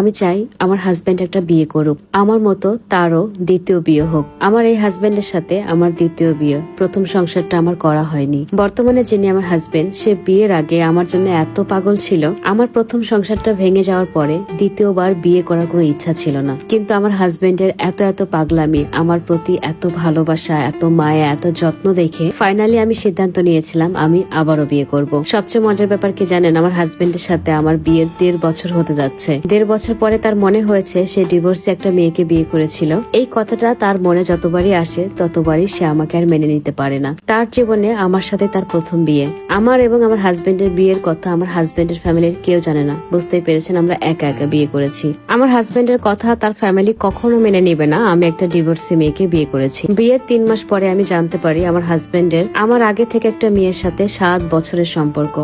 আমি চাই আমার হাজবেন্ড একটা বিয়ে করুক, আমার মতো তারও দ্বিতীয় বিয়ে হোক। আমার এই হাজবেন্ডের সাথে আমার দ্বিতীয় বিয়ে, প্রথম সংসারটা আমার করা হয়নি। বর্তমানে যিনি আমার হাজবেন্ড, সে বিয়ের আগে আমার জন্য এত পাগল ছিল, আমার প্রথম সংসারটা ভেঙে যাওয়ার পরে দ্বিতীয়বার বিয়ে করার কোনো ইচ্ছা ছিল না। কিন্তু আমার হাজবেন্ডের এত পাগলামি, আমার প্রতি এত ভালোবাসা, এত মায়া, এত যত্ন দেখে ফাইনালি আমি সিদ্ধান্ত নিয়েছিলাম আমি আবারও বিয়ে করব। সবচেয়ে মজার ব্যাপার কি জানেন, আমার হাজবেন্ডের সাথে আমার বিয়ের 1.5 বছর হতে যাচ্ছে। 1.5 বছর পরে তার মনে হয়েছে সে ডিভোর্সে একটা মেয়েকে বিয়ে করেছিল। এই কথাটা তার মনে যতবারই আসে ততবারই সে আমাকে আর মেনে নিতে পারে না। তার জীবনে আমার সাথে তার প্রথম বিয়ে। আমার এবং আমার হাজবেন্ডের বিয়ের কথা আমার হাজবেন্ডের ফ্যামিলির কেউ জানে না। বুঝতেই পেরেছেন, আমরা একা বিয়ে করেছি। আমার হাজবেন্ডের কথা তার ফ্যামিলি কখনো মেনে নিবে না আমি একটা ডিভোর্সি মেয়েকে বিয়ে করেছি। বিয়ের 3 মাস পরে আমি জানতে পারি আমার হাজবেন্ডের আমার আগে থেকে একটা মেয়ের সাথে 7 বছরের সম্পর্ক।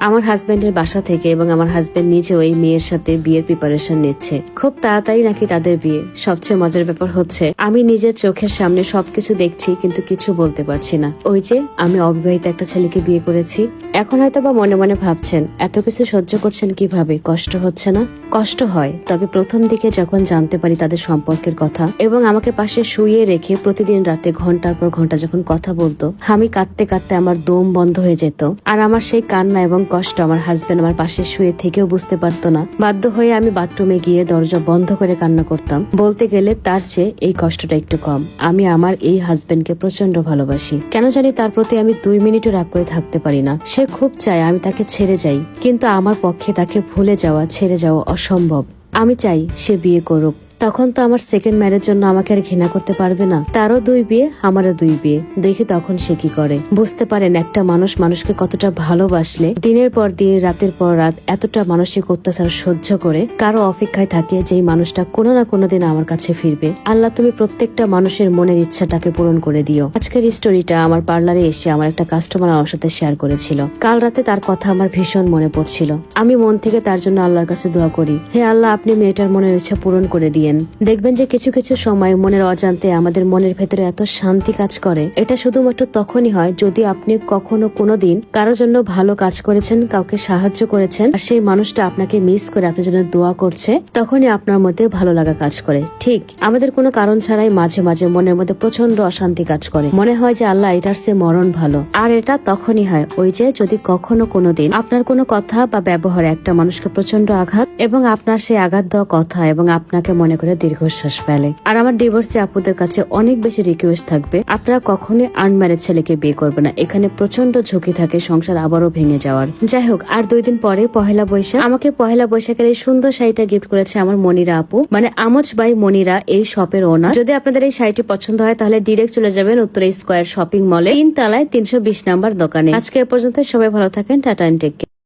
আমার হাজবেন্ডের বাসা থেকে এবং আমার হাজবেন্ড নিজে ওই মেয়ের সাথে বিয়ের প্রিপারেশন নিচ্ছে। খুব তাড়াতাড়ি নাকি তাদের বিয়ে। সবচেয়ে মজার ব্যাপার হচ্ছে আমি নিজের চোখের সামনে সবকিছু দেখছি কিন্তু কিছু বলতে পারছি না। ওই যে আমি অবিবাহিত একটা ছেলেকে বিয়ে করেছি। এখন হয়তো বা মনে মনে ভাবছেন এত কিছু সহ্য করছেন কিভাবে, কষ্ট হচ্ছে না? কষ্ট হয়, তবে প্রথম দিকে যখন জানতে পারি তাদের সম্পর্কের কথা এবং আমাকে পাশে শুইয়ে রেখে প্রতিদিন রাতে ঘন্টার পর ঘন্টা যখন কথা বলতো, আমি কাঁদতে কাঁদতে আমার দম বন্ধ হয়ে যেত। আর আমার সেই কান্না এবং কষ্ট আমার হাজবেন্ড আমার পাশে শুয়ে থেকেও বুঝতে পারতো না। বাধ্য হয়ে আমি বাথরুমে গিয়ে দরজা বন্ধ করে কান্না করতাম। বলতে গেলে তার চেয়ে এই কষ্টটা একটু কম। আমি আমার এই হাজবেন্ডকে প্রচন্ড ভালোবাসি। কেন জানি তার প্রতি আমি 2 মিনিটও রাগ করে থাকতে পারি না। সে খুব চায় আমি তাকে ছেড়ে যাই, কিন্তু আমার পক্ষে তাকে ভুলে যাওয়া, ছেড়ে যাওয়া অসম্ভব। আমি চাই সে বিয়ে করুক। তখন তো আমার সেকেন্ড ম্যারের জন্য আমাকে আর ঘৃণা করতে পারবে না। তারও 2 বিয়ে, আমারও 2 বিয়ে। দেখি তখন সে কি করে। বুঝতে পারেন একটা মানুষ মানুষকে কতটা ভালোবাসলে দিনের পর দিন, রাতের পর রাত এতটা মানসিক অত্যাচার সহ্য করে কারো অপেক্ষায় থাকে যেই মানুষটা কোনো না কোনো দিন আমার কাছে ফিরবে। আল্লাহ, তুমি প্রত্যেকটা মানুষের মনের ইচ্ছাটাকে পূরণ করে দিও। আজকের স্টোরিটা আমার পার্লারে এসে আমার একটা কাস্টমার আমার সাথে শেয়ার করেছিল। কাল রাতে তার কথা আমার ভীষণ মনে পড়ছিল। আমি মন থেকে তার জন্য আল্লাহর কাছে দোয়া করি, হে আল্লাহ, আপনি মেয়েটার মনের ইচ্ছা পূরণ করে দিয়ে দেখবেন যে কিছু কিছু সময় মনের অজান্তে আমাদের মনের ভেতরে এত শান্তি কাজ করে। এটা শুধুমাত্র তখনই হয় যদি আপনি কখনো কোনোদিন কারোর জন্য ভালো কাজ করেছেন, কাউকে সাহায্য করেছেন, আর সেই মানুষটা আপনাকে মিস করে আপনার জন্য দোয়া করছে, তখনই আপনার মধ্যে ভালো লাগা কাজ করে। ঠিক আমাদের কোনো কারণ ছাড়াই মাঝে মাঝে মনের মধ্যে প্রচন্ড অশান্তি কাজ করে। মনে হয় যে আল্লাহ, এটার সে মরণ ভালো। আর এটা তখনই হয় ওই যে যদি কখনো কোনোদিন আপনার কোনো কথা বা ব্যবহারে একটা মানুষকে প্রচন্ড আঘাত এবং আপনার সেই আঘাত দেওয়া কথা এবং আপনাকে মনে করে দীর্ঘশ্বাস ফেলে। আর আমার ডিভোর্সি আপুদের কাছে অনেক বেশি রিকোয়েস্ট থাকবে, আপনারা কখনোই আনম্যারেড ছেলেকে বিয়ে করবে না। এখানে প্রচন্ড ঝুঁকি থাকে সংসার আবারও ভেঙে যাওয়ার। যাই হোক, আর 2 দিন পরে পহেলা বৈশাখ। আমাকে পহেলা বৈশাখের এই সুন্দর শাড়িটা গিফট করেছে আমার মনিরা আপু, মানে আমজ বাই মনিরা, এই শপের ওনার। যদি আপনাদের এই শাড়িটি পছন্দ হয় তাহলে ডিরেক্ট চলে যাবেন উত্তরা স্কয়ার শপিং মলে 3 তলায় 320 নাম্বার দোকানে। আজকে এ পর্যন্ত, সবাই ভালো থাকেন, টাটা এন্ড টেক কেয়ার।